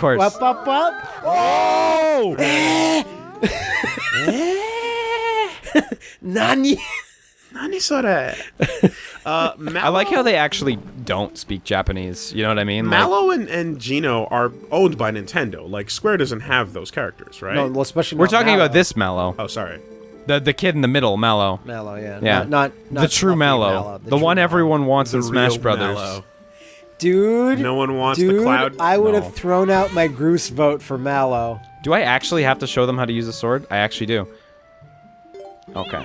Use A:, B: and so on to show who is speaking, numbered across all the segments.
A: course.
B: Wop, wop, wop.
A: Oh!
B: Nani?
A: I like how they actually don't speak Japanese. You know what I mean?
C: Mallow and Gino are owned by Nintendo. Like, Square doesn't have those characters, right?
B: No, well, especially
A: We're
B: not
A: talking
B: Mallow.
A: about this Mallow.
C: Oh, sorry.
A: The kid in the middle, Mallow.
B: Mallow, yeah.
A: Yeah.
B: Not
A: the true
B: fluffy
A: Mallow. The
B: true
A: one
B: Mallow.
A: everyone wants in
C: The
A: Smash
C: real
A: Brothers.
C: Mallow.
B: Dude.
C: No one wants the Cloud.
B: I would
A: No.
B: have thrown out my Groose vote for Mallow.
A: Do I actually have to show them how to use a sword? I actually do. Okay.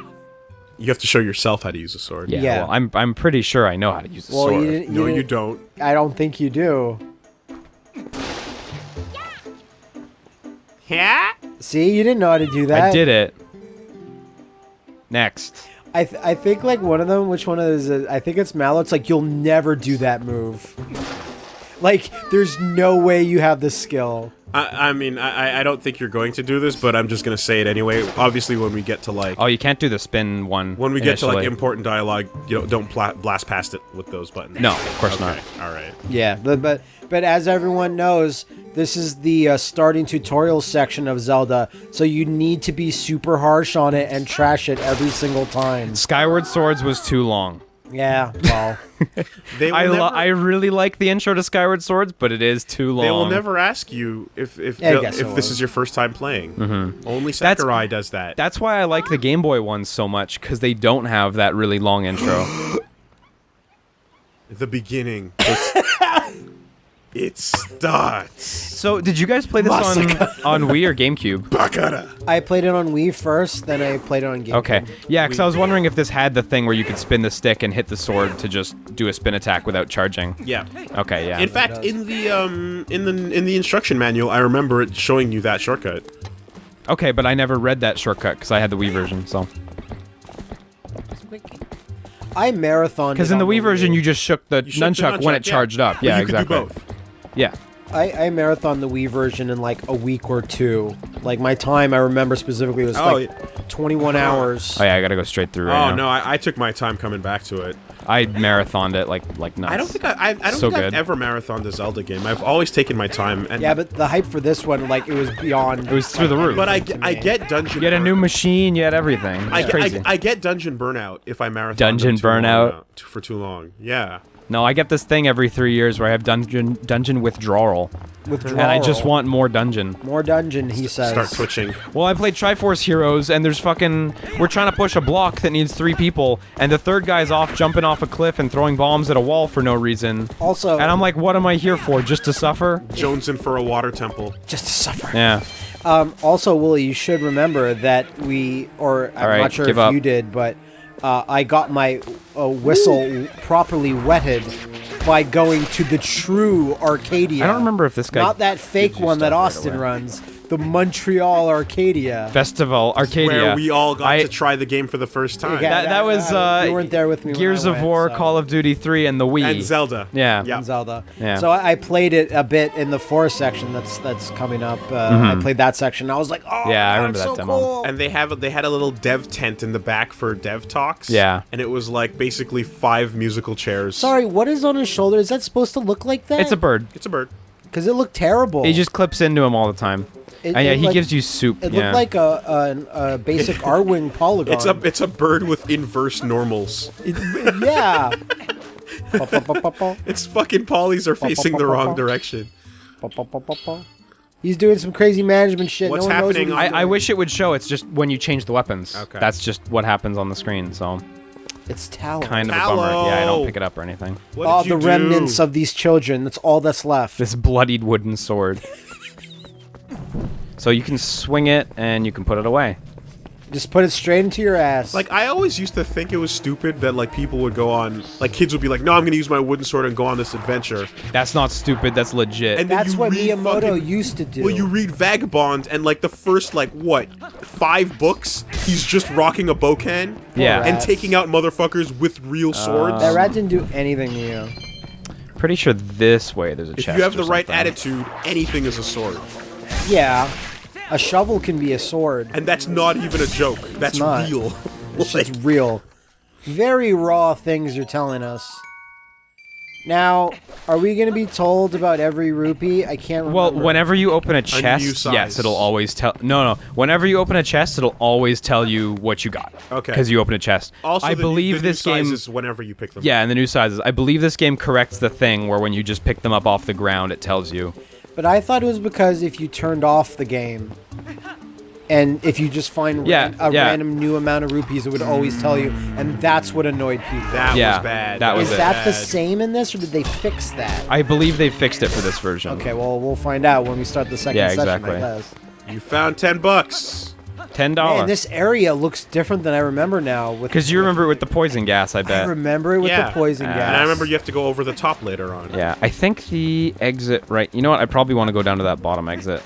C: You have to show yourself how to use a sword.
A: Yeah.
B: Yeah.
A: Well, I'm pretty sure I know how to use a
B: Well,
A: sword.
C: No, you don't.
B: I don't think you do.
C: Yeah?
B: See, you didn't know how to do that.
A: I did it. Next.
B: I think like one of them. Which one is it? I think it's Mallow. It's like you'll never do that move. Like there's no way you have the skill.
C: I mean, I don't think you're going to do this, but I'm just going to say it anyway. Obviously, when we get to, like...
A: Oh, you can't do the spin one.
C: When we get to, like,
A: initially.
C: important dialogue, you know, don't blast past it with those buttons.
A: No, of course not.
C: All right.
B: Yeah, but as everyone knows, this is the starting tutorial section of Zelda, so you need to be super harsh on it and trash it every single time.
A: Skyward Swords was too long.
B: Yeah, well,
C: They will
A: I really like the intro to Skyward Swords, but it is too long.
C: They will never ask you if
B: I guess it
C: this
B: will.
C: is your first time playing.
A: Mm-hmm.
C: Only Sakurai does that.
A: That's why I like the Game Boy ones so much, because they don't have that really long intro.
C: The beginning. It starts.
A: So, did you guys play this on Wii or GameCube?
C: Bakara.
B: I played it on Wii first, then I played it on GameCube.
A: Okay. Yeah, because I was wondering if this had the thing where you could spin the stick and hit the sword to just do a spin attack without charging.
C: Yeah.
A: Okay, yeah.
C: In fact, in the instruction manual, I remember it showing you that shortcut.
A: Okay, but I never read that shortcut because I had the Wii version, so...
B: I marathoned.
A: Because in the Wii version, you just shook the nunchuck when it
C: yeah.
A: charged up.
C: But
A: Yeah,
C: you
A: exactly.
C: could do both.
A: Yeah.
B: I marathoned the Wii version in like a week or two. Like my time, I remember specifically was like 21 hours.
A: Oh yeah, I gotta go straight through right now.
C: Oh no, I took my time coming back to it.
A: I marathoned it like nuts.
C: I don't think I don't
A: So
C: think I've
A: good.
C: ever marathoned a Zelda game. I've always taken my time. And
B: Yeah, but the hype for this one, like, it was beyond.
A: It was through the roof.
C: But I get dungeon.
A: You had a new machine, you had everything. It's crazy.
C: I get dungeon burnout if I marathon.
A: Dungeon burnout?
C: For too long. Yeah.
A: No, I get this thing every 3 years where I have dungeon withdrawal.
B: Withdrawal.
A: And I just want more dungeon.
B: More dungeon, he says.
C: Start twitching.
A: Well, I played Triforce Heroes, and there's we're trying to push a block that needs 3 people, and the third guy's off jumping off a cliff and throwing bombs at a wall for no reason.
B: Also,
A: And I'm like, what am I here for? Just to suffer?
C: Jonesing for a water temple.
B: just to suffer.
A: Yeah.
B: Also, Willie, you should remember that I'm
A: right,
B: not sure
A: give
B: if
A: up.
B: you did, but I got my whistle properly wetted by going to the true Arcadia.
A: I don't remember if this guy
B: Not that fake
A: gives you
B: one that
A: stuff right
B: Austin
A: away.
B: runs. The Montreal Arcadia.
A: Festival Arcadia.
C: Where we all got
A: I-
C: to try the game for the first time.
B: Yeah.
A: That was
B: you weren't there with me when
A: Gears
B: I
A: of
B: went,
A: War,
B: so.
A: Call of Duty 3, and the Wii.
C: And Zelda.
A: Yeah.
C: Yeah.
B: in Zelda.
A: Yeah.
B: So I played it a bit in the forest section that's coming up. I played that section. I was like, oh,
A: Yeah, I
B: God,
A: remember
B: it's
A: that
B: so
A: demo.
B: cool.
C: And they had a little dev tent in the back for dev talks.
A: Yeah.
C: And it was like basically 5 musical chairs.
B: Sorry, what is on his shoulder? Is that supposed to look like that?
A: It's a bird.
C: It's a bird.
B: Because it looked terrible.
A: He just clips into him all the time.
B: It-
A: And yeah,
B: it
A: he
B: like-
A: gives you soup.
B: It
A: yeah.
B: looked like a basic R-wing polygon.
C: It's a bird with inverse normals.
B: Yeah. Pa, pa, pa, pa, pa.
C: Its fucking polys are facing the wrong direction.
B: Pa, pa, pa, pa, pa. He's doing some crazy management shit.
C: What's
B: no one knows
C: happening
B: what he's
A: I
B: doing.
A: wish it would show. It's just when you change the weapons.
C: Okay.
A: That's just what happens on the screen. So
B: It's Talon.
A: kind of a bummer.
C: Tallow.
A: Yeah, I don't pick it up or anything.
C: What
B: Oh,
C: did you
B: the
C: do?
B: remnants of these children. That's all that's left.
A: This bloodied wooden sword. So you can swing it and you can put it away.
B: Just put it straight into your ass.
C: Like, I always used to think it was stupid that, like, people would go on... Like, kids would be like, no, I'm gonna use my wooden sword and go on this adventure.
A: That's not stupid. That's legit.
C: And then
B: that's
C: you
B: what
C: read
B: Miyamoto
C: fucking-
B: used to do.
C: Well, you read Vagabond, and, like, the first, like, what, 5 books, he's just rocking a bocan
A: Yeah.
C: and
B: Rats.
C: taking out motherfuckers with real swords.
B: That rat didn't do anything to you.
A: Pretty sure this way there's a
C: If
A: chest.
C: you have
A: or
C: the right
A: something.
C: attitude, anything is a sword.
B: Yeah. A shovel can be a sword.
C: And that's not even a joke. That's
B: not.
C: real.
B: It's just real. Very raw things you're telling us. Now, are we going to be told about every rupee? I can't remember.
A: Well, whenever you open a chest,
C: size.
A: yes, it'll always tell. No. Whenever you open a chest, it'll always tell you what you got.
C: Okay.
A: Because you open a chest.
C: Also,
A: I believe
C: the new
A: this game.
C: sizes whenever you pick them.
A: Yeah, and the new sizes. I believe this game corrects the thing where when you just pick them up off the ground, it tells you.
B: But I thought it was because if you turned off the game, and if you just find
A: Yeah,
B: a
A: yeah.
B: random new amount of rupees, it would always tell you, and that's what annoyed people.
C: That
A: Yeah,
C: was bad.
A: that was
B: Is
A: it.
B: that the
C: bad.
B: same in this, or did they fix that?
A: I believe they fixed it for this version.
B: Okay, well, we'll find out when we start the second
A: Yeah,
B: session,
A: exactly.
B: I guess.
C: You found $10.
A: $10.
B: Man, this area looks different than I remember now.
A: Because you remember it with the poison gas, I
B: I
A: bet.
B: remember it with
C: Yeah.
B: the poison
A: And
B: gas.
C: And I remember you have to go over the top later on.
A: Yeah, I think the exit right. You know what? I probably want to go down to that bottom exit.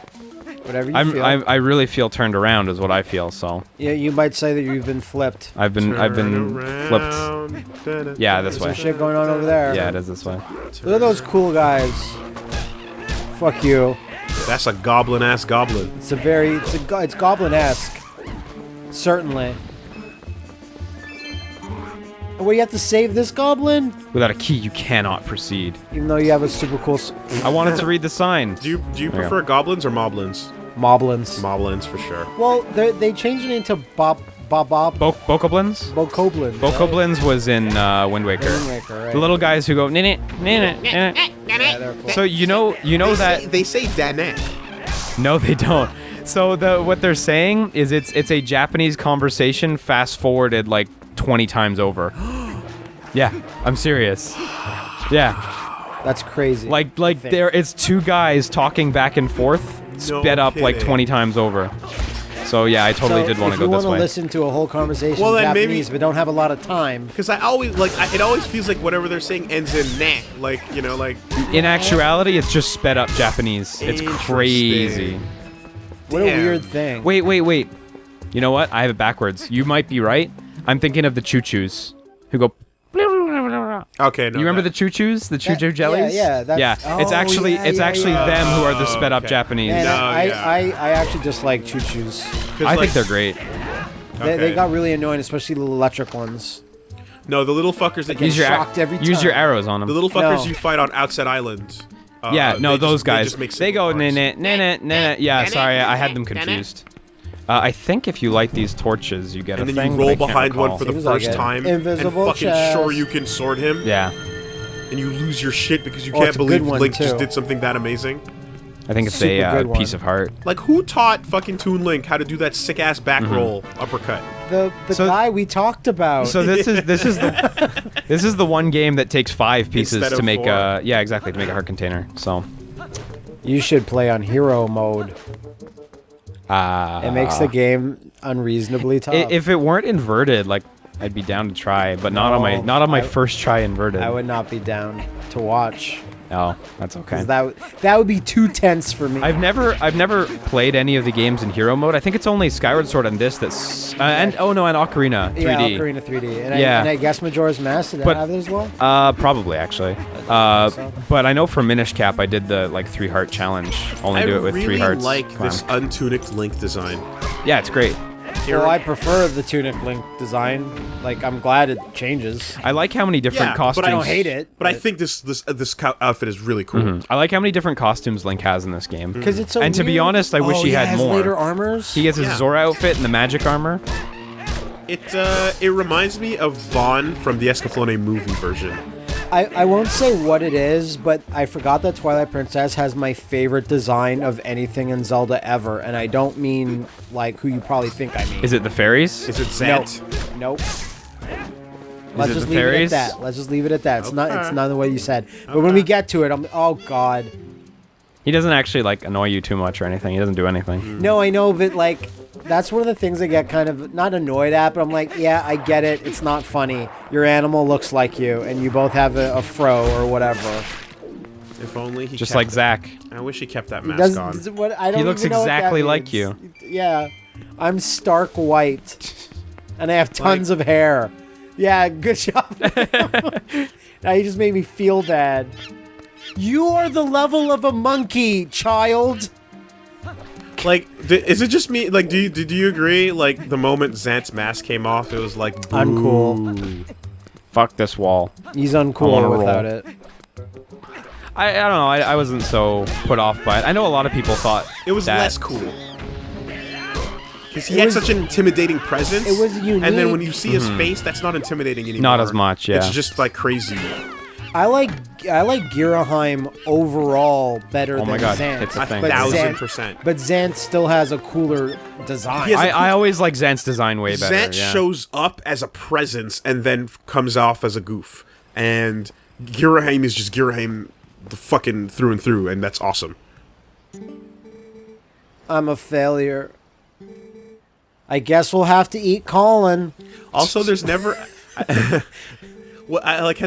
B: Whatever you feel.
A: I really feel turned around is what I feel. So
B: Yeah, you might say that you've been flipped.
A: I've been flipped.
C: flipped.
A: Yeah, this
B: There's
A: way.
B: some shit going on over there.
A: Yeah, it is this way.
B: Look at those cool guys. Fuck you.
C: That's a goblin-ass goblin.
B: It's goblin-esque. Certainly. What, you have to save this goblin?
A: Without a key, you cannot proceed.
B: Even though you have a super cool
A: I wanted to read the sign.
C: Do you
A: There you
C: prefer goblins or moblins?
B: moblins.
C: Moblins for sure.
B: Well, they changed it into Bokoblins.
A: Bokoblins? Bokoblins was in Wind Waker.
B: Right.
A: The little guys who go nene, nene, nene.
B: Yeah, they're cool.
A: So you know that
C: they say Danet.
A: no, they don't. So what they're saying is it's a Japanese conversation fast forwarded like 20 times over. Yeah, I'm serious. Yeah,
B: That's crazy.
A: like
B: think.
A: it's two guys talking back and forth, sped up like
C: kidding.
A: 20 times over. So yeah, I totally did want to go
B: If
A: this
B: you want
A: way.
B: to listen to a whole conversation
C: Well,
B: in
C: then
B: Japanese,
C: maybe-
B: but don't have a lot of time,
C: Because I always it always feels like whatever they're saying ends in "nah." Like like.
A: In actuality, it's just sped up Japanese. It's crazy.
C: Interesting.
B: what a
C: Damn.
B: weird thing.
A: Wait. You know what? I have it backwards. You might be right. I'm thinking of the choo-choos who go.
C: Okay, no.
A: You remember
C: that-
A: the choo-choos? The choo-choo jellies?
B: yeah, that's-
A: yeah. It's
B: oh,
A: actually
B: yeah,
A: it's
B: yeah,
A: actually
B: yeah.
A: them who are the sped up
C: okay.
A: Japanese.
B: Man,
C: No,
B: I
C: yeah.
B: actually just like choo-choos.
C: 'cause,
A: I
C: like,
A: think they're great.
B: They
C: Okay.
B: got really annoying, especially the electric ones.
C: No, the little fuckers that
A: Use your
B: shocked every
A: use your
B: time.
A: arrows on
C: the
A: them.
C: little fuckers
B: No.
C: you fight on Outset Island.
A: Yeah, no,
C: they
A: those
C: just-
A: guys.
C: just make
A: They go
C: single bars.
A: nah. Yeah, sorry, I had them confused. I think if you light these torches, you get
C: And
A: a
C: then
A: thing.
C: you
A: but I
C: roll
A: can't
C: behind one
A: recall.
C: for the
B: Seems like
C: first
B: it.
C: time,
B: Invisible
C: and fucking
B: chest.
C: sure you can sword him,
A: Yeah,
C: and you lose your shit because you
B: Oh,
C: can't
B: it's a good
C: believe
B: one,
C: Link just
B: too.
C: did something that amazing.
A: I think it's
B: Super
A: a
B: good
A: piece
B: one.
A: of heart.
C: Like, who taught fucking Toon Link how to do that sick ass back
A: Mm-hmm.
C: roll uppercut?
B: The
A: So-
B: guy we talked about.
A: So this is the one game that takes 5 pieces
C: Instead
A: to
C: of
A: make
C: 4.
A: exactly, to make a heart container. So
B: you should play on hero mode. It makes the game unreasonably tough.
A: if it weren't inverted, like I'd be down to try, but not on my
B: I-
A: first try inverted.
B: I would not be down to watch.
A: Oh, that's okay.
B: 'Cause that would be too tense for me.
A: I've never played any of the games in hero mode. I think it's only Skyward Sword and this that's and Ocarina 3D.
B: Yeah, Ocarina 3D. And,
A: Yeah.
B: I guess Majora's Mask, did
A: But-
B: I have it as well?
A: Probably actually.
B: so.
A: But I know for Minish Cap I did the like 3 heart challenge. Only
C: I
A: do it with
C: really
A: 3 hearts.
C: like
A: Come
C: this
A: on.
C: untunicked Link design.
A: Yeah, it's great.
B: Well, I prefer the Tunic Link design. Like, I'm glad it changes.
A: I like how many different
C: Yeah,
A: costumes.
C: but I
B: don't hate it.
C: But I think this outfit is really cool.
A: I like how many different costumes Link has in this game.
B: Because it's so
A: And to be
B: weird.
A: honest, I wish
B: Oh,
A: he
B: yeah,
A: had
B: his
A: more.
B: later armors.
A: He gets his
C: Yeah.
A: Zora outfit and the magic armor.
C: It reminds me of Vaughn from the Escaflowne movie version.
B: I won't say what it is, but I forgot that Twilight Princess has my favorite design of anything in Zelda ever, and I don't mean like who you probably think I mean.
A: Is it the fairies?
C: Is it Zant?
B: Nope. Let's
A: it
B: just
A: the
B: leave it at
A: fairies?
B: that. Let's just leave it at that. It's not. It's
C: Okay.
B: not the way you said. But when we get to it, oh god.
A: He doesn't actually like annoy you too much or anything. He doesn't do anything.
B: No, I know, but like that's one of the things I get kind of not annoyed at, but I'm like, yeah, I get it. It's not funny. Your animal looks like you, and you both have a fro or whatever.
C: If only he
A: Just
C: kept
A: like
C: it.
A: Zach.
C: I wish he kept that
B: He
C: mask on.
B: doesn't. What I don't.
A: He looks
B: even know what that
A: exactly like
B: means.
A: you.
B: Yeah, I'm stark white, and I have tons of hair. Yeah, good job. Now you just made me feel bad. You are the level of a monkey, child.
C: Like, is it just me? Like, did you agree? Like, the moment Zant's mask came off, it was like boo.
B: Uncool.
A: Fuck this wall.
B: He's
A: I wanna
B: uncool without
A: roll.
B: it.
A: I don't know. I wasn't so put off by it. I know a lot of people thought
C: It was
A: that,
C: less cool. Because he had such an intimidating presence.
B: It was unique.
C: And then when you see his face, that's not intimidating anymore.
A: Not as much, yeah.
C: It's just like crazy.
B: I like Giraheim overall better
A: Oh
B: than
A: my God,
B: Xant.
A: it's a thing.
B: But
C: 1000%.
B: But Xant still has a cooler design.
C: He has a
A: I always like Xant's design way better.
C: Zant
A: yeah.
C: shows up as a presence and then comes off as a goof. And Giraheim is just Giraheim the fucking through and through, and that's awesome.
B: I'm a failure. I guess we'll have to eat Colin.
C: Also, there's never... has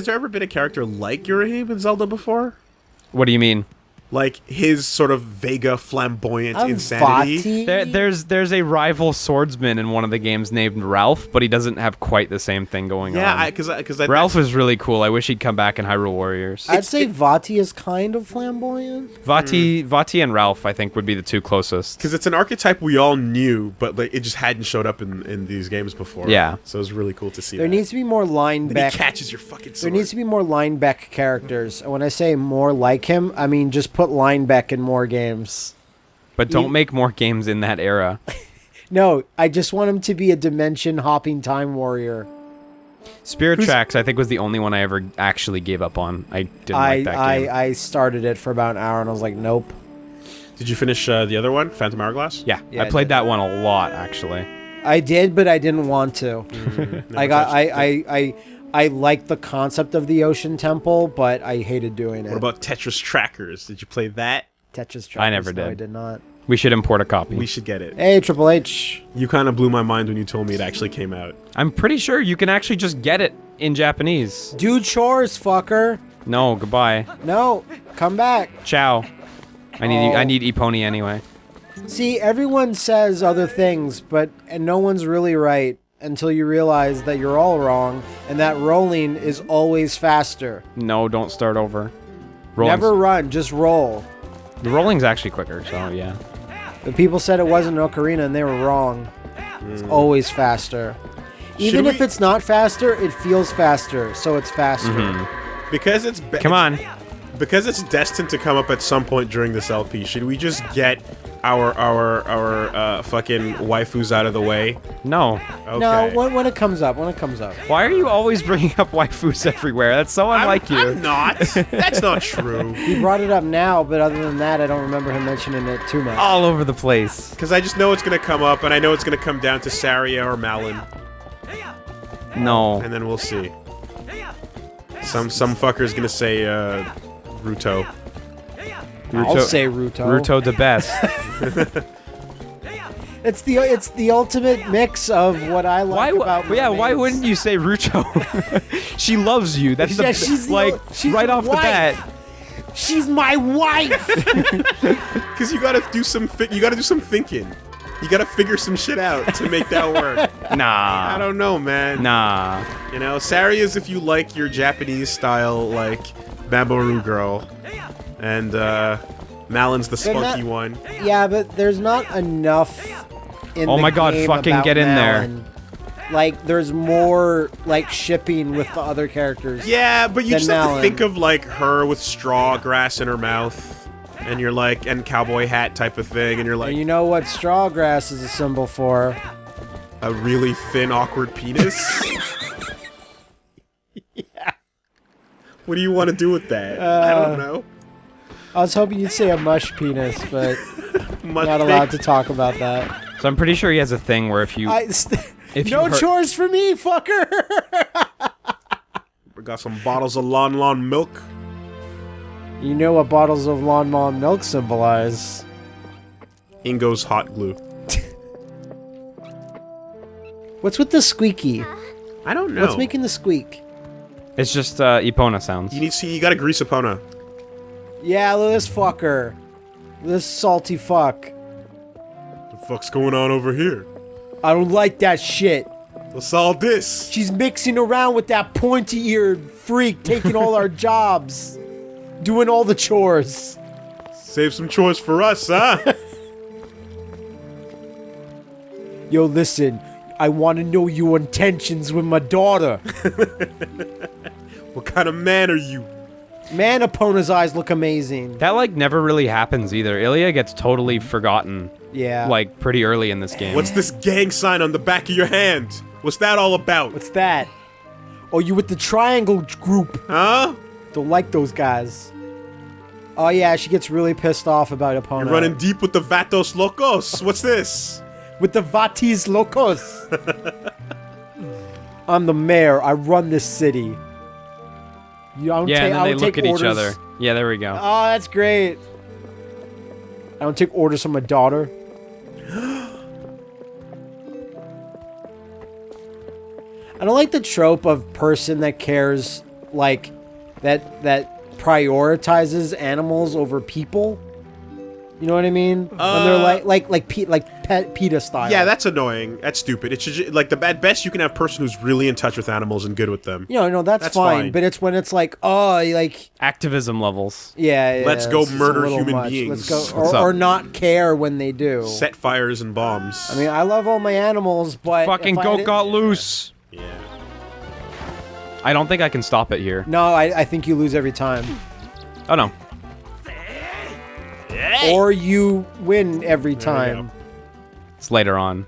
C: there ever been a character like Giraheim in Zelda before?
A: What do you mean?
C: Like, his sort of Vega flamboyant insanity?
B: Vati?
A: There's a rival swordsman in one of the games named Ralph, but he doesn't have quite the same thing going on.
C: Yeah, because
A: Ralph is really cool. I wish he'd come back in Hyrule Warriors.
B: I'd say Vati is kind of flamboyant.
A: Vati and Ralph, I think, would be the two closest.
C: Because it's an archetype we all knew, but like, it just hadn't showed up in these games before.
A: Yeah.
C: So it was really cool to see
B: There
C: that.
B: needs to be more
C: Then
B: Linebeck.
C: he catches your fucking
B: There
C: sword.
B: needs to be more Linebeck characters. And when I say more like him, I mean just put Linebeck in more games.
A: But don't make more games in that era.
B: No, I just want him to be a dimension hopping time warrior.
A: Spirit Tracks, I think, was the only one I ever actually gave up on. I didn't like that game.
B: I started it for about an hour and I was like, nope.
C: Did you finish the other one, Phantom Hourglass?
A: Yeah,
B: Yeah,
A: I
B: I
A: played
B: did.
A: that one a lot, actually.
B: I did, but I didn't want to. I liked the concept of the Ocean Temple, but I hated doing it.
C: What about Tetris Trackers? Did you play that?
B: Tetris Trackers?
A: I never
B: No,
A: did.
B: I did not.
A: We should import a copy.
C: We should get it.
B: Hey, Triple H.
C: You kind of blew my mind when you told me it actually came out.
A: I'm pretty sure you can actually just get it in Japanese.
B: Do chores, fucker.
A: No, goodbye.
B: No, come back.
A: Ciao. I need Epony anyway.
B: See, everyone says other things, and no one's really right until you realize that you're all wrong, and that rolling is always faster.
A: No, don't start over.
B: Never run, just roll.
A: The rolling's actually quicker, so yeah.
B: The people said it wasn't Ocarina, and they were wrong. It's always faster. Even if it's not faster, it feels faster, so it's faster.
C: Because it's...
A: Come on.
C: Because it's destined to come up at some point during this LP, should we just get our fucking waifus out of the way?
A: No.
C: Okay.
B: No, when it comes up,
A: Why are you always bringing up waifus everywhere? That's so unlike you.
C: I'm not. That's not true.
B: He brought it up now, but other than that, I don't remember him mentioning it too much.
A: All over the place.
C: Because I just know it's going to come up, and I know it's going to come down to Saria or Malin.
A: No.
C: And then we'll see. Some fucker's going to say, Ruto.
B: I'll say Ruto.
A: Ruto the best.
B: It's the ultimate mix of what I like about mermaids.
A: Why wouldn't you say Ruto? She loves you. That's
B: Yeah, she's
A: she's right
B: your
A: off the
B: wife.
A: bat.
B: She's my wife.
C: Because you got to do some thinking. You got to figure some shit out to make that work.
A: Nah.
C: I don't know, man.
A: Nah.
C: You know, Saria's if you like your Japanese style, like Bambooroo girl, and Malin's the spunky one.
B: Yeah, but there's not enough in
A: Oh
B: the
A: my God,
B: game
A: fucking
B: about
A: get in there.
B: Malin. Like, there's more, like, shipping with the other characters.
C: Yeah, but you
B: Than
C: just have to
B: Malin.
C: think of, like, her with straw grass in her mouth, and you're like, and cowboy hat type of thing, and you're like,
B: And you know what straw grass is a symbol for?
C: a really thin, awkward penis?
B: Yeah.
C: What do you want to do with that? I don't know.
B: I was hoping you'd say a mush penis, but
C: Much
B: not allowed to talk about that.
A: So I'm pretty sure he has a thing where if you
B: No chores for me, fucker!
C: We got some bottles of Lon milk.
B: You know what bottles of Lon Mon milk symbolize?
C: Ingo's hot glue.
B: What's with the squeaky?
C: I don't know.
B: What's making the squeak?
A: It's just Epona sounds.
C: You gotta grease Epona.
B: Yeah, look at this fucker. This salty fuck.
C: The fuck's going on over here?
B: I don't like that shit.
C: What's all this?
B: She's mixing around with that pointy-eared freak taking all our jobs. Doing all the chores.
C: Save some chores for us, huh?
B: Yo, listen. I want to know your intentions with my daughter.
C: What kind of man are you?
B: Man, Epona's eyes look amazing.
A: That, like, never really happens either. Ilya gets totally forgotten,
B: Yeah.
A: like, pretty early in this game.
C: What's this gang sign on the back of your hand? What's that all about?
B: What's that? Oh, you with the triangle group.
C: Huh?
B: Don't like those guys. Oh, yeah, she gets really pissed off about Epona.
C: You're running deep with the Vatos Locos. What's this?
B: With the Vatis Locos. I'm the mayor. I run this city. You don't
A: Yeah, and then
B: I
A: they
B: don't
A: look
B: take
A: at each
B: orders.
A: other. Yeah, there we go.
B: Oh, that's great. I don't take orders from my daughter. I don't like the trope of person that cares, like, that prioritizes animals over people. You know what I mean? When they're like PETA style.
C: Yeah, that's annoying. That's stupid. It should like at best you can have a person who's really in touch with animals and good with them.
B: You know, no, that's fine. But it's when it's like, oh, like,
A: Activism levels.
B: yeah,
C: Let's go
B: it's just a
C: murder
B: little
C: human
B: much.
C: beings.
B: Let's go,
A: What's up?
B: or not care when they do.
C: Set fires and bombs.
B: I mean, I love all my animals, but
A: Fucking
B: if I
A: goat
B: didn't-
A: got loose.
C: Yeah.
A: I don't think I can stop it here.
B: No, I think you lose every time,
A: Oh, no.
B: or you win every
C: There we
B: time.
C: go.
A: It's later on.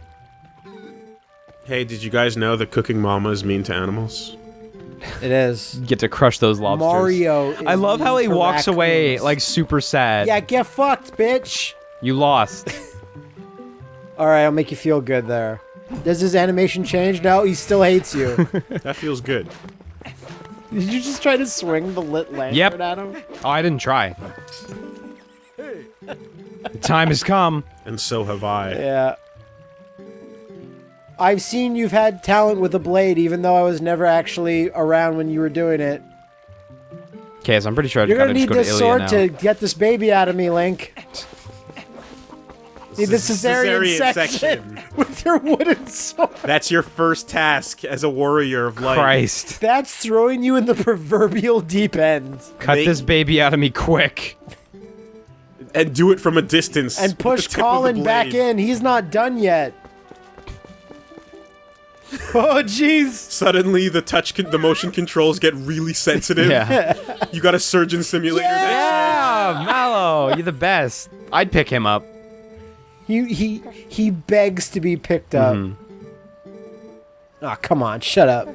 C: Hey, did you guys know that cooking mama is mean to animals?
B: It is.
A: Get to crush those lobsters.
B: Mario. Is
A: I love how he
B: mean to
A: walks away,
B: raccoons.
A: like, super sad.
B: Yeah, get fucked, bitch.
A: You lost.
B: All right, I'll make you feel good there. Does his animation change? No, he still hates you.
C: That feels good.
B: Did you just try to swing the lit lantern
A: Yep.
B: at him?
A: Oh, I didn't try. The time has come.
C: And so have I.
B: Yeah. I've seen you've had talent with a blade, even though I was never actually around when you were doing it.
A: Okay, so I'm pretty sure I
B: You're
A: gotta
B: gonna
A: just
B: need
A: go
B: this
A: to Ilya
B: sword
A: now.
B: to get this baby out of me, Link. Need the cesarean section with your wooden sword.
C: That's your first task as a warrior of light.
A: Christ.
B: That's throwing you in the proverbial deep end.
A: Cut
C: Make-
A: this baby out of me quick.
C: And do it from a distance.
B: And
C: with
B: push
C: the tip of the
B: Colin back
C: blade.
B: in. He's not done yet. Oh, jeez.
C: Suddenly, the motion controls get really sensitive.
A: Yeah.
C: You got a surgeon simulator.
A: Yeah, Mallow, you're the best. I'd pick him up.
B: He begs to be picked up. Oh, come on, shut up.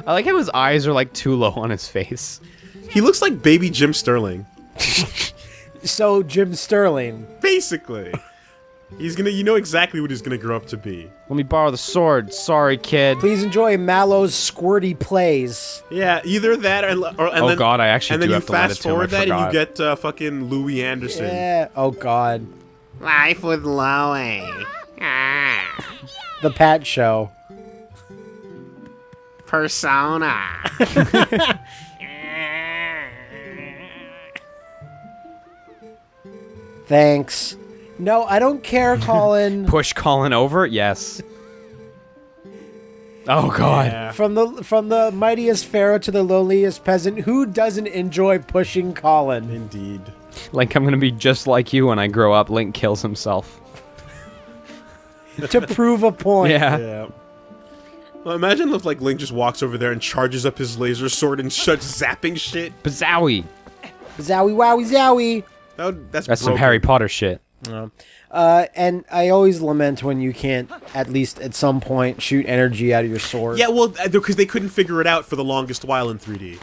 A: I like how his eyes are like too low on his face.
C: He looks like baby Jim Sterling.
B: So, Jim Sterling.
C: Basically. He's gonna, you know exactly what he's gonna grow up to be.
A: Let me borrow the sword. Sorry, kid.
B: Please enjoy Mallow's squirty plays.
C: Yeah, either that and
A: Oh
C: then,
A: God, I actually
C: and then
A: do
C: you
A: have to let it
C: fast
A: to him. I
C: forward that and you
A: forgot.
C: get fucking Louis Anderson.
B: Yeah. Oh, God.
D: Life with Louie.
B: The Pat Show.
D: Persona.
B: Thanks. No, I don't care, Colin.
A: Push Colin over? Yes. Oh God.
C: Yeah.
B: From the mightiest pharaoh to the lowliest peasant, who doesn't enjoy pushing Colin?
C: Indeed.
A: Like I'm gonna be just like you when I grow up. Link kills himself.
B: To prove a point.
A: Yeah.
C: Yeah. Well, imagine if like Link just walks over there and charges up his laser sword and starts zapping shit.
A: Bazowie.
B: Zowie wowie zowie.
C: That's
A: That's some
C: broken.
A: Harry Potter shit.
B: And I always lament when you can't, at least at some point, shoot energy out of your sword.
C: Yeah, well, because they couldn't figure it out for the longest while in 3D.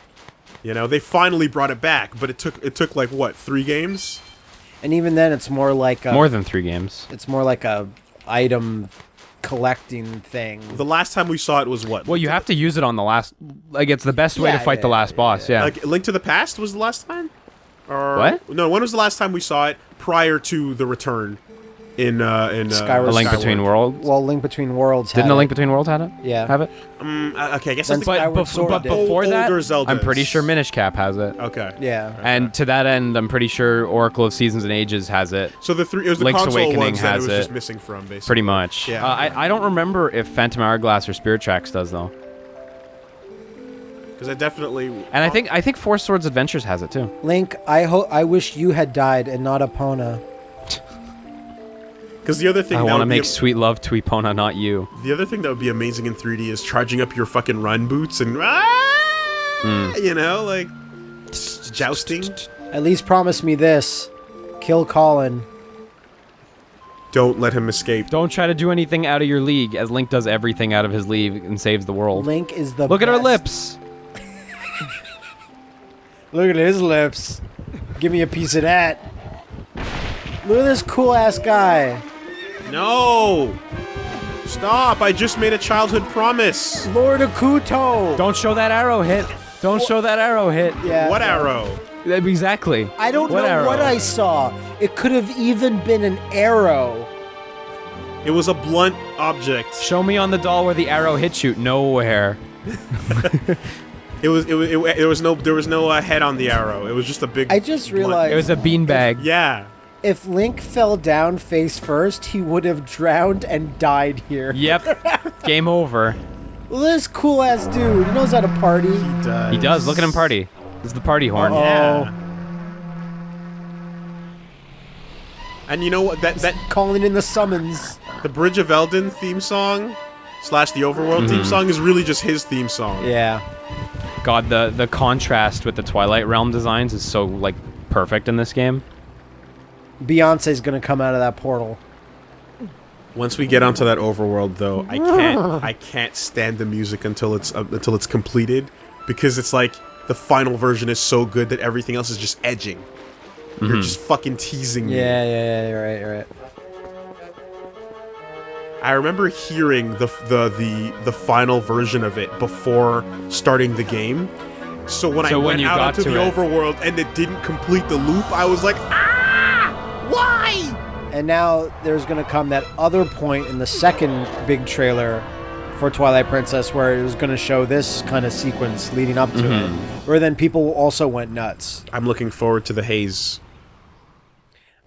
C: You know, they finally brought it back, but it took like what, 3 games?
B: And even then, it's more like a,
A: More than 3 games.
B: it's more like a item collecting thing.
C: The last time we saw it was what?
A: Well, you have to use it on the last. Like it's the best way to
B: Yeah,
A: fight
B: yeah,
A: the last boss. Yeah.
C: Like Link to the Past was the last time? Or,
A: What?
C: No, when was the last time we saw it prior to the return in
B: Skyward
A: A Link
C: Skyward?
A: Between Worlds.
B: Well, Link Between Worlds
A: Didn't
B: had
A: A Link
B: it.
A: Between Worlds have it?
B: Yeah.
A: Have it?
C: Okay, I guess
B: Then
C: that's
B: Skyward
A: But,
B: Sword
A: but
B: did.
A: before that,
C: Older Zeldas.
A: I'm pretty sure Minish Cap has it.
C: Okay.
B: Yeah.
A: And to that end, I'm pretty sure Oracle of Seasons and Ages has it.
C: So it was the
A: Link's
C: console
A: Awakening
C: ones that it
A: has
C: was
A: it.
C: just missing from, basically.
A: Pretty much.
C: Yeah.
A: I don't remember if Phantom Hourglass or Spirit Tracks does though.
C: Because I definitely...
A: And I think Four Swords Adventures has it too.
B: Link, I wish you had died and not Epona.
C: Because the other thing
A: I
C: that
A: want to
C: would be
A: make sweet love to Epona, not you.
C: the other thing that would be amazing in 3D is charging up your fucking run boots and you know, like jousting.
B: At least promise me this. Kill Colin.
C: Don't let him escape.
A: Don't try to do anything out of your league, as Link does everything out of his league and saves the world.
B: Link is the
A: Look
B: best.
A: at her lips.
B: Look at his lips. Give me a piece of that. Look at this cool-ass guy.
C: No! Stop! I just made a childhood promise.
B: Lord Akuto.
A: Don't show that arrow hit. Don't show that arrow hit.
B: Yeah.
C: What arrow?
A: Exactly.
B: I don't know
A: arrow?
B: what I saw. It could have even been an arrow.
C: It was a blunt object.
A: Show me on the doll where the arrow hit you. Nowhere.
C: There was no head on the arrow. It was just a big.
B: I just
C: blunt-
B: realized
A: It was a beanbag.
C: Yeah.
B: if Link fell down face first, he would have drowned and died here.
A: Yep. Game over.
B: Well, this cool ass dude, he knows how to party.
C: He
A: He does. Look at him party. This is the party horn.
B: Uh-oh.
C: Yeah. And you know what? That
B: Calling in the summons.
C: the Bridge of Eldin theme song / the Overworld theme song is really just his theme song.
B: Yeah.
A: God, the contrast with the Twilight Realm designs is so, like, perfect in this game.
B: Beyonce's gonna come out of that portal.
C: Once we get onto that overworld, though, I can't stand the music until it's completed, because it's like the final version is so good that everything else is just edging. You're just fucking teasing me.
B: Yeah, you're right.
C: I remember hearing the final version of it before starting the game. So when I
A: when
C: went
A: you
C: out
A: got
C: onto
A: to
C: the
A: it.
C: overworld and it didn't complete the loop, I was like, ah! Why?
B: And now there's gonna come that other point in the second big trailer for Twilight Princess where it was gonna show this kind of sequence leading up to it, where then people also went nuts.
C: I'm looking forward to the haze.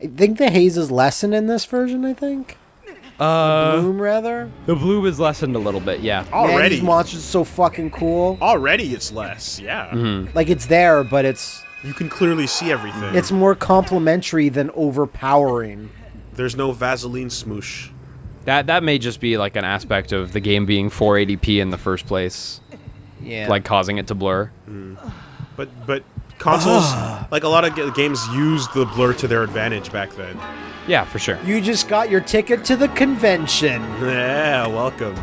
B: I think the haze is lessened in this version, I think. Bloom, rather.
A: The blue is lessened a little bit, yeah.
B: Man,
C: Already.
B: these monsters are so fucking cool.
C: Already it's less, yeah.
B: Like, it's there, but it's
C: You can clearly see everything.
B: it's more complimentary than overpowering.
C: There's no Vaseline smoosh.
A: That may just be, like, an aspect of the game being 480p in the first place.
B: Yeah.
A: Like, causing it to blur.
C: But consoles, like a lot of games, used the blur to their advantage back then.
A: Yeah, for sure.
B: You just got your ticket to the convention.
C: Yeah, welcome.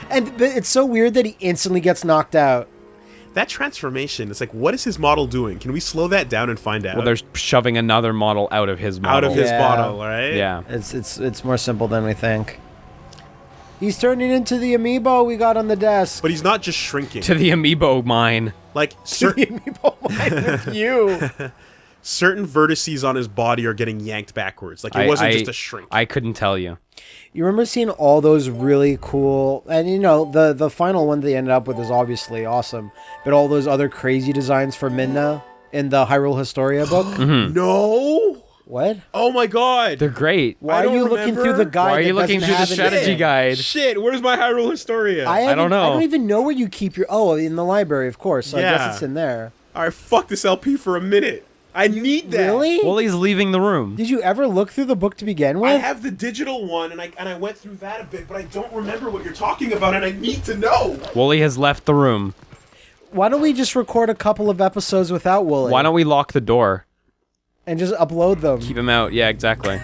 B: But it's so weird that he instantly gets knocked out.
C: That transformation, it's like, what is his model doing? Can we slow that down and find out?
A: Well, they're shoving another model out of his model.
C: out of his
B: Yeah.
C: model, right?
A: Yeah.
B: It's more simple than we think. He's turning into the amiibo we got on the desk.
C: But he's not just shrinking.
A: To the amiibo mine.
C: Like,
B: The amiibo mine with you.
C: certain vertices on his body are getting yanked backwards. Like, it wasn't just a shrink.
A: I couldn't tell you.
B: You remember seeing all those really cool, and you know, the final one they ended up with is obviously awesome, but all those other crazy designs for Midna in the Hyrule Historia book?
C: No!
B: What?
C: Oh my god!
A: They're great.
B: Why are
C: don't
B: you looking
C: remember.
B: through the guide?
A: Why are you
B: that
A: looking
B: doesn't
A: through the
B: have
A: strategy
B: anything?
A: guide?
C: Shit, where's my Hyrule Historia?
A: I don't know.
B: I don't even know where you keep your. Oh, in the library, of course. So I
C: Yeah.
B: guess it's in there.
C: Alright, fuck this LP for a minute. I need that.
B: Really?
A: Wally's leaving the room.
B: Did you ever look through the book to begin with?
C: I have the digital one, and I went through that a bit, but I don't remember what you're talking about, and I need to know.
A: Wooly has left the room.
B: Why don't we just record a couple of episodes without Wooly?
A: Why don't we lock the door?
B: and just upload them?
A: Keep him out. Yeah, exactly.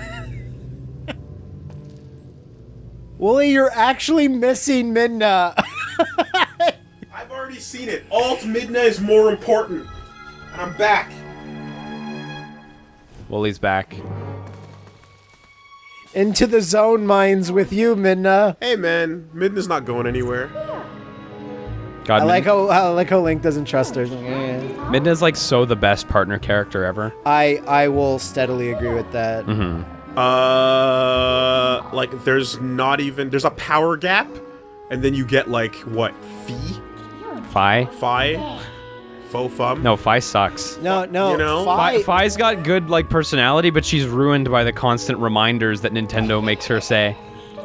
B: Wooly, you're actually missing Midna.
C: I've already seen it. Alt Midna is more important. And I'm back.
A: Wooly's back.
B: Into the zone mines with you, Midna.
C: Hey man, Midna's not going anywhere.
A: God,
B: I like how Link doesn't trust her.
A: Midna's like so the best partner character ever.
B: I will steadily agree with that.
C: Like there's a power gap, and then you get like what?
A: Fi?
C: Faux fum?
B: Mm.
A: No, Fi sucks.
B: No,
C: You know?
A: Fi's got good like personality, but she's ruined by the constant reminders that Nintendo makes her say.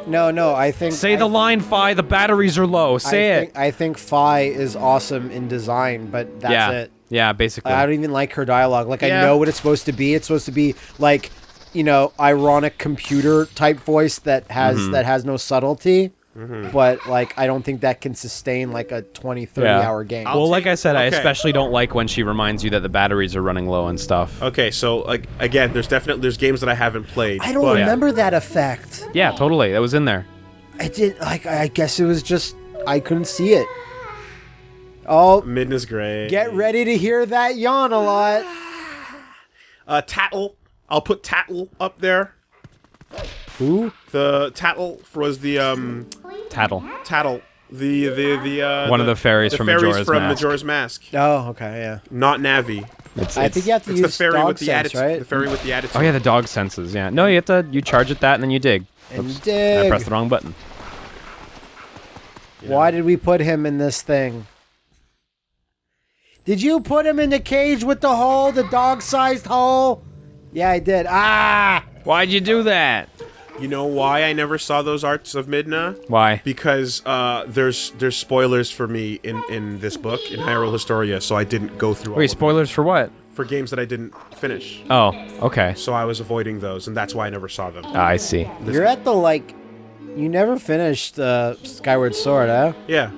B: No, I think...
A: Say the line, Fi, the batteries are low. Say it.
B: I think Fi is awesome in design, but that's it.
A: Yeah, basically.
B: I don't even like her dialogue. Like,
C: Yeah.
B: I know what it's supposed to be. It's supposed to be, like, you know, ironic computer type voice that has no subtlety. but like I don't think that can sustain like a 20, 30 hour game.
C: I'll
A: Well, like I said, I
C: okay.
A: especially don't like when she reminds you that the batteries are running low and stuff.
C: Okay, so like again, there's games that I haven't played.
B: I don't
C: but
B: remember that effect.
A: Yeah, totally. That was in there.
B: I guess it was just I couldn't see it. Oh,
C: Midna's great.
B: get ready to hear that yawn a lot.
C: Tattle. I'll put Tattle up there.
B: Who?
C: The Tattle was the
A: Tattle.
C: Tattle. The
A: One of the fairies from Majora's Mask.
C: Majora's Mask.
B: Oh, okay, yeah.
C: Not Navi.
B: I think you have to
C: It's
B: use
C: the fairy
B: dog
C: with the
B: sense,
C: attitude.
B: right?
C: The fairy with the attitude.
A: Oh yeah, the dog senses. Yeah. No, you charge at that and then you dig.
B: And
A: Oops.
B: dig.
A: I pressed the wrong button.
B: Why did we put him in this thing? Did you put him in the cage with the hole, the dog-sized hole? Yeah, I did. Ah!
A: Why'd you do that?
C: You know why I never saw those arts of Midna?
A: Why?
C: Because there's spoilers for me in this book in Hyrule Historia, so I didn't go through. all
A: Wait,
C: of them.
A: spoilers for what?
C: For games that I didn't finish,
A: Oh, okay.
C: so I was avoiding those, and that's why I never saw them.
A: I see.
B: You're at the, like... You never finished Skyward Sword, huh?
C: Yeah,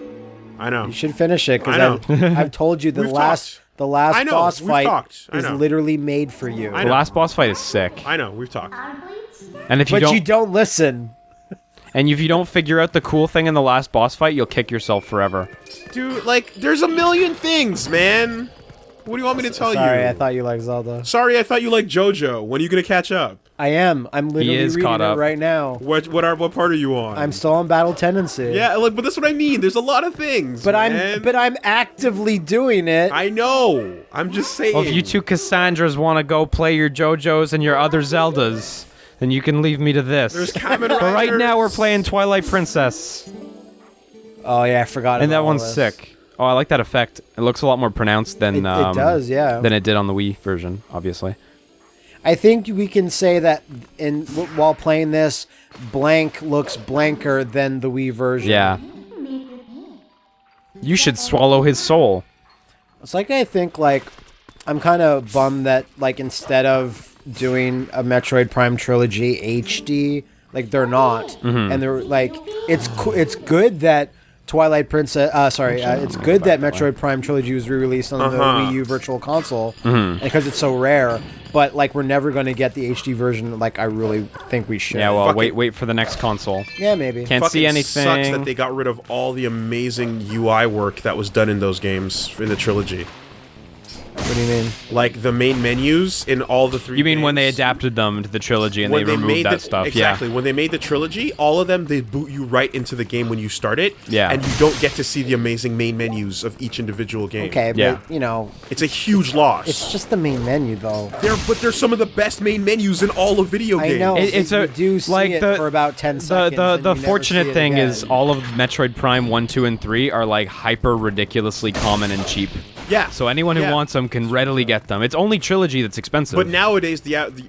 C: I know.
B: You should finish it,
C: I know.
B: because I've told you the
C: We've
B: last...
C: talked.
B: The last
C: I know,
B: boss
C: we've
B: fight
C: talked. I
B: is
C: know.
B: literally made for you.
C: I
A: The
C: know.
A: last boss fight is sick.
C: I know. We've talked.
A: And if
B: But you don't listen.
A: and if you don't figure out the cool thing in the last boss fight, you'll kick yourself forever.
C: Dude, like, there's a million things, man. What do you want me to tell
B: Sorry,
C: you?
B: I thought you liked Zelda.
C: Sorry, I thought you liked JoJo. When are you gonna catch up?
B: I am. I'm literally
A: is
B: reading
A: caught
B: it
A: up.
B: right now.
C: What part are you on?
B: I'm still on Battle Tendency.
C: Yeah, like, but that's what I mean. There's a lot of things.
B: But
C: man.
B: I'm actively doing it.
C: I know. I'm just saying.
A: Well, if you two Cassandras want to go play your JoJos and your other Zeldas, then you can leave me to this.
C: There's Kamen
A: But right
C: Riders.
A: now we're playing Twilight Princess,
B: Oh yeah, I forgot.
A: and that
B: about all
A: one's
B: this.
A: sick. Oh, I like that effect. It looks a lot more pronounced than
B: It does, yeah.
A: than it did on the Wii version, obviously.
B: I think we can say that while playing this, blank looks blanker than the Wii version.
A: Yeah. You should swallow his soul.
B: It's like I think like I'm kind of bummed that like instead of doing a Metroid Prime trilogy HD, like they're not,
A: Mm-hmm.
B: and they're like it's good that Twilight Princess. It's good that Metroid Prime trilogy was re-released on the Wii U Virtual Console because it's so rare. But like we're never going to get the HD version. Like I really think we should.
A: Yeah, well,
C: Fuck
A: wait,
C: it.
A: wait for the next console.
B: Yeah, maybe.
A: Can't see
C: Fucking
A: anything.
C: sucks that they got rid of all the amazing UI work that was done in those games in the trilogy.
B: What do you mean?
C: Like the main menus in all the three.
A: You mean when they
C: games.
A: adapted them to the trilogy and
C: When
A: they removed that stuff?
C: Exactly.
A: Yeah.
C: When they made the trilogy, all of them, they boot you right into the game when you start it.
A: Yeah.
C: And you don't get to see the amazing main menus of each individual game.
B: Okay,
A: Yeah.
B: but you know,
C: It's a huge loss.
B: it's just the main menu though.
C: But they're some of the best main menus in all of video
B: I
C: games.
B: know.
A: It's
B: you
A: a
B: do see
A: like
B: it
A: the
B: for about 10 seconds.
A: the
B: and you never
A: fortunate
B: see it
A: thing
B: again.
A: is all of Metroid Prime 1, 2, and 3 are like hyper ridiculously common and cheap.
C: Yeah.
A: So anyone who
C: Yeah.
A: wants them can readily get them. It's only trilogy that's expensive.
C: But nowadays,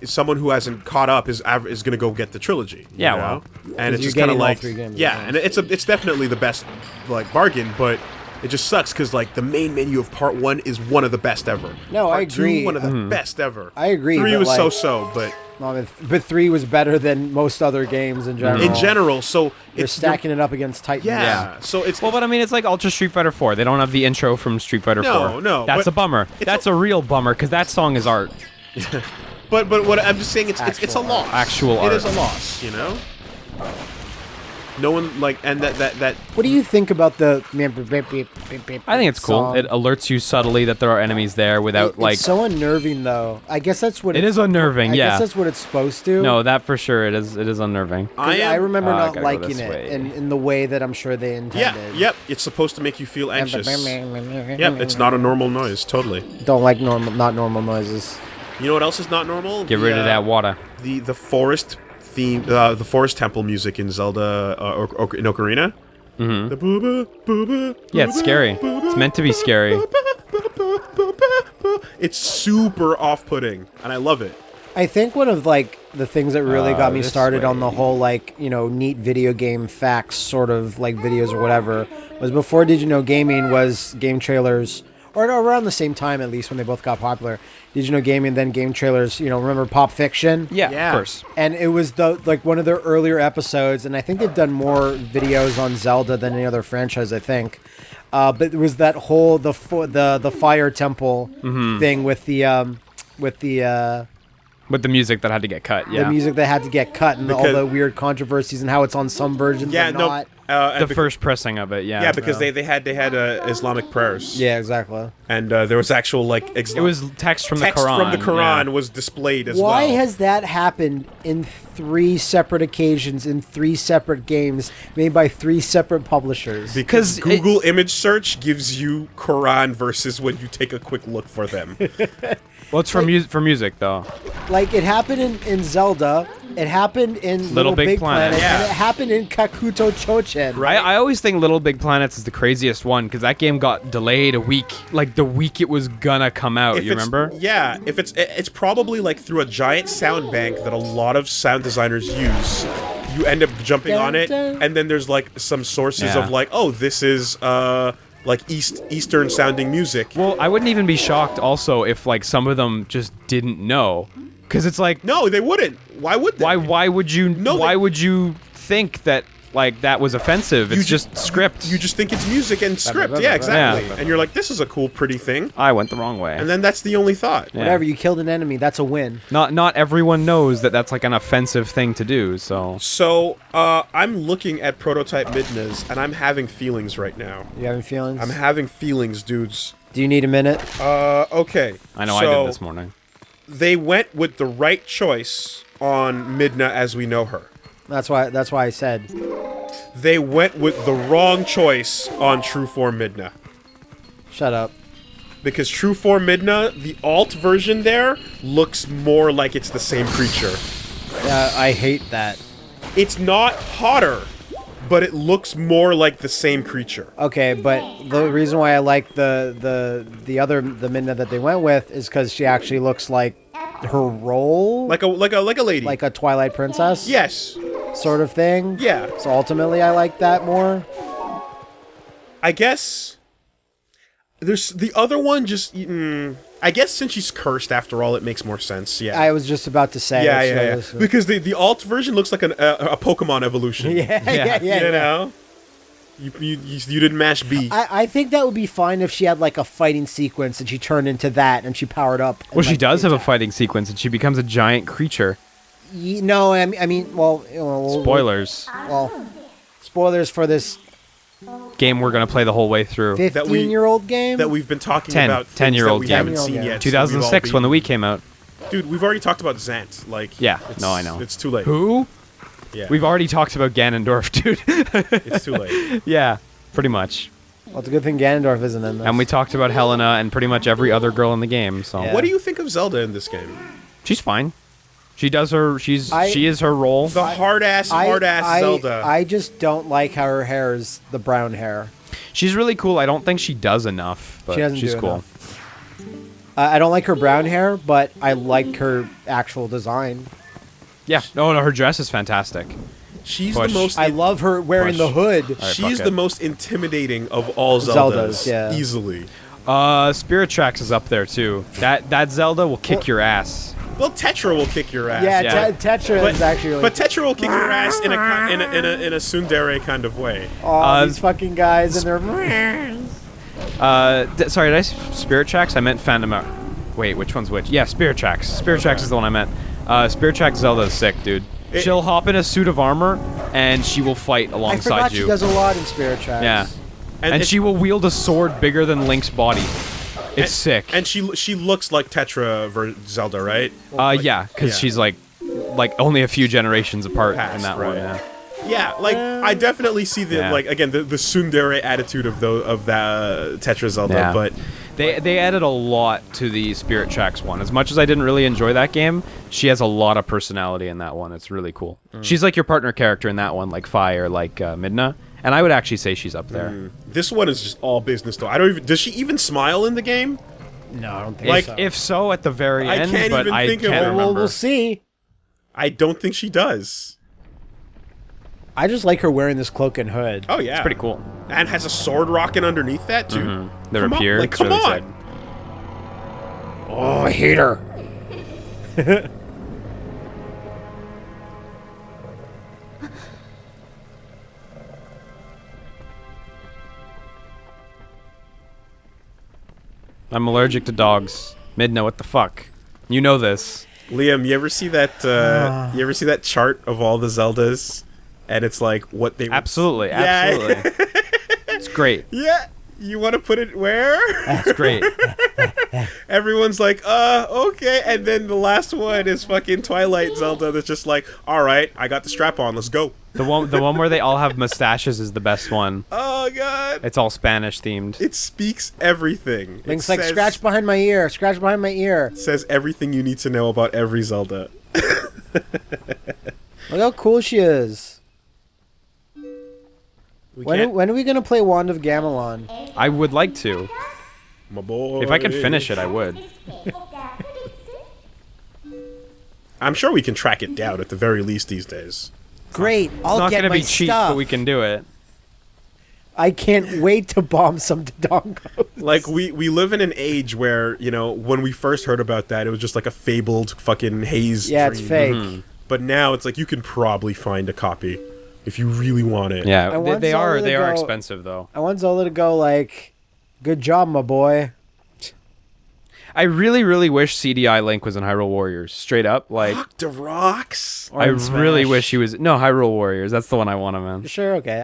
C: someone who hasn't caught up is going to go get the trilogy. you
A: Yeah,
C: know?
A: well.
C: And it's
B: you're
C: just kind of
B: getting all
C: like,
B: three games,
C: yeah,
B: yeah.
C: and it's definitely the best like bargain, but it just sucks because like the main menu of Part 1 is one of the best ever.
B: No, I
C: Part 2,
B: agree.
C: one of the best ever.
B: I agree,
C: 3
B: but,
C: was
B: like-
C: so-so, but
B: But 3 was better than most other games in general.
C: in general, so
B: You're
C: it's
B: stacking it up against Titan.
C: Yeah, so it's
A: well, but I mean, it's like Ultra Street Fighter 4. They don't have the intro from Street Fighter 4.
C: No,
A: That's
C: but
A: a bummer.
C: it's
A: That's a real bummer because that song is art.
C: but what I'm just saying, it's a
B: Actual
C: loss.
A: Actual
C: It is
A: art.
C: a loss, you know. No one like, and that
B: What do you think about the?
A: I think it's cool.
B: song?
A: It alerts you subtly that there are enemies there without like.
B: It's so unnerving, though. I guess that's what
A: It is unnerving,
B: I
A: yeah.
B: guess that's what it's supposed to.
A: No, that for sure. It is. It is unnerving.
B: 'Cause I remember
A: I
B: not
A: gotta go
B: liking
A: this
B: it
A: way.
B: in the way that I'm sure they
C: Yeah,
B: intended.
C: yep. It's supposed to make you feel anxious. Yep, it's not a normal noise. Totally.
B: Don't like not normal noises.
C: You know what else is not normal?
A: Get rid of that water.
C: The forest theme, the forest temple music in Zelda in Ocarina. Mm-hmm. The booba, booba,
A: Yeah, it's
C: booba,
A: scary.
C: booba,
A: It's meant to be scary.
C: It's super off-putting, and I love it.
B: I think one of like the things that really got me
A: this
B: started on the
A: way.
B: whole like neat video game facts sort of like videos or whatever was before Did You Know Gaming was game trailers or around the same time at least when they both got popular. Did you know gaming? Then game trailers. You know, remember Pop Fiction?
A: Yeah,
C: Yeah.
A: of course.
B: And it was like one of their earlier episodes, and I think they've done more videos on Zelda than any other franchise. I think, but it was that whole the fire temple thing with the
A: With the music that had to get cut, yeah.
B: the music that had to get cut and all
C: Because-
B: the weird controversies and how it's on some versions
C: Yeah,
B: and
C: no.
B: not.
A: The first pressing of it, yeah.
C: Yeah, because they had Islamic prayers.
B: Yeah, exactly.
C: And there was actual like
A: It was text from
C: text
A: the Quran.
C: from the Quran
A: yeah.
C: was displayed as
B: Why
C: well.
B: has that happened in 3 separate occasions in 3 separate games made by 3 separate publishers?
C: Because
A: 'Cause
C: Google image search gives you Quran verses when you take a quick look for them.
A: Well, it's for music though.
B: Like, it happened in Zelda, it happened in Little Big Planet,
C: Yeah.
B: and it happened in Kakuto Chochen.
C: Right.
A: I always think Little Big Planets is the craziest one because that game got delayed a week, like the week it was gonna come out.
C: If
A: You
C: it's-
A: remember?
C: Yeah, if it's probably like through a giant sound bank that a lot of sound designers use. You end up jumping on it, and then there's like some sources
A: Yeah.
C: of like, oh, this is like Eastern sounding music.
A: Well, I wouldn't even be shocked also if like some of them just didn't know, because it's like
C: No, they wouldn't. Why would they?
A: why would you
C: No,
A: why
C: they-
A: would you think that like that was offensive? It's just script.
C: You just think it's music and script. Yeah, exactly.
A: Yeah.
C: And you're like, this is a cool, pretty thing.
A: I went the wrong way.
C: And then that's the only thought.
A: Yeah.
B: Whatever, you killed an enemy, that's a win.
A: Not everyone knows that that's like an offensive thing to do. So
C: So, I'm looking at Prototype Midnas, and I'm having feelings right now.
B: You having feelings?
C: I'm having feelings, dudes.
B: Do you need a minute?
C: Okay.
A: I know I
C: So,
A: did this morning.
C: They went with the right choice on Midna as we know her.
B: That's why I said.
C: They went with the wrong choice on True Form Midna.
B: Shut up.
C: Because True Form Midna, the alt version there, looks more like it's the same creature.
B: I hate that.
C: It's not hotter, but it looks more like the same creature.
B: Okay, but the reason why I like the Midna that they went with is because she actually looks like her role,
C: Like a lady.
B: like a Twilight princess,
C: Yes.
B: sort of thing.
C: Yeah.
B: So ultimately, I like that more.
C: I guess there's the other one just I guess since she's cursed after all, it makes more sense. Yeah.
B: I was just about to say.
C: yeah,
B: it,
C: yeah,
B: so
C: yeah.
B: this-
C: Because the alt version looks like a Pokemon evolution.
B: yeah.
C: You know? You didn't mash B.
B: I think that would be fine if she had like a fighting sequence and she turned into that and she powered up.
A: Well, she does have a fighting sequence, and she becomes a giant creature.
B: No, I mean, well,
A: Spoilers.
B: Well, spoilers for this
A: Game we're gonna play the whole way through.
B: 15-year-old game.
C: that we've been talking
A: 10
C: about. things
A: 10-year-old
C: that we
A: game.
C: haven't
B: 10-year-old
C: seen
B: game.
C: yet. so we've all
A: 2006 when the
C: been-
A: Wii came out.
C: Dude, we've already talked about Zant. Like,
A: Yeah,
C: it's-
A: no, I know.
C: It's too late.
A: Who?
C: Yeah,
A: We've already talked about Ganondorf, dude.
C: it's too late.
A: Yeah, pretty much.
B: Well, it's a good thing Ganondorf isn't in this.
A: And we talked about Helena and pretty much every other girl in the game. So
B: Yeah.
C: What do you think of Zelda in this game?
A: she's fine. She does her. She is her role.
C: The hard ass Zelda.
B: I just don't like how her hair is the brown hair.
A: She's really cool. I don't think she does enough, but
B: She doesn't
A: she's
B: do
A: cool.
B: enough. I don't like her brown hair, but I like her actual design.
A: Yeah. No, her dress is fantastic.
C: She's
A: Push.
C: the most.
B: I love her wearing
A: Push.
B: the hood.
A: Alright,
C: she's
A: fuck
C: the
A: it.
C: most intimidating of all Zeldas.
B: Zeldas, yeah.
C: Easily.
A: Spirit Tracks is up there too. That Zelda will kick your ass.
C: Well, Tetra will kick your ass.
B: Yeah,
A: Yeah.
B: Tetra is actually really...
C: But Tetra will kick your ass in a tsundere kind of way.
B: Oh, these fucking guys and their...
A: Sorry, did I Spirit Tracks? I meant Phantom Hour. Wait, which one's which? Yeah, Spirit Tracks. Spirit Tracks is the one I meant. Spirit Tracks Zelda is sick, dude. She'll hop in a suit of armor and she will fight
B: I
A: alongside
B: forgot
A: you.
B: she does a lot in Spirit Tracks.
A: Yeah. And
C: it-
A: she will wield a sword bigger than Link's body. It's sick.
C: And she looks like Tetra Zelda, right?
A: Yeah, because
C: yeah.
A: she's like only a few generations apart in
C: Past,
A: that one.
C: right.
A: Yeah.
C: Yeah, like I definitely see the
A: Yeah.
C: like again the tsundere attitude of that Tetra Zelda,
A: Yeah.
C: but
A: They added a lot to the Spirit Tracks one. As much as I didn't really enjoy that game, she has a lot of personality in that one. It's really cool. She's like your partner character in that one, like Fi or like Midna. And I would actually say she's up there.
C: this one is just all business though. I don't even does she even smile in the game?
B: No, I don't think
C: Like,
B: so.
A: If so, at the very
C: I
A: end,
C: can't
A: but
C: even
A: I
C: think of
A: can't
C: it.
A: remember.
B: we'll see.
C: I don't think she does.
B: I just like her wearing this cloak and hood.
C: Oh yeah,
A: It's pretty cool.
C: And has a sword rocking underneath that, too.
A: The
C: Come on,
A: rapier.
C: like,
A: it's
C: come
A: really
C: on.
A: sick.
B: Oh, I hate her.
A: I'm allergic to dogs. Midna, what the fuck? You know this.
C: Liam, you ever see that? You ever see that chart of all the Zeldas, and it's like what they
A: Absolutely,
C: Yeah.
A: absolutely. It's great.
C: Yeah, you want to put it where?
A: It's great.
C: Everyone's like, okay, and then the last one is fucking Twilight Zelda. That's just like, all right, I got the strap on. Let's go.
A: The one where they all have mustaches is the best one.
C: Oh god,
A: It's all Spanish themed.
C: it speaks everything.
B: Link's
C: It
B: like, scratch behind my ear. Scratch behind my ear.
C: says everything you need to know about every Zelda.
B: Look how cool she is.
C: We
B: When
C: can't,
B: are we going to play Wand of Gamelon?
A: I would like to.
C: my boy.
A: If I could finish it, I would.
C: I'm sure we can track it down at the very least these days.
B: Great.
A: It's
B: I'll
A: not
B: get
A: gonna
B: my
A: be cheap,
B: stuff.
A: but we can do it.
B: I can't wait to bomb some Dodongos.
C: Like, we live in an age where, you know, when we first heard about that, it was just like a fabled fucking haze
B: Yeah, it's
C: dream.
B: fake.
C: But now it's like you can probably find a copy if you really want it.
B: I
A: Yeah,
B: want
A: they are
B: Zelda to
A: they are
B: go-
A: expensive though.
B: I want Zelda to go like, good job, my boy.
A: I really, really wish CDI Link was in Hyrule Warriors. Straight up, like
C: The rocks.
B: Or
A: I
B: in
A: really
B: Smash.
A: wish he was. No, Hyrule Warriors. That's the one I want him in.
B: Sure, okay.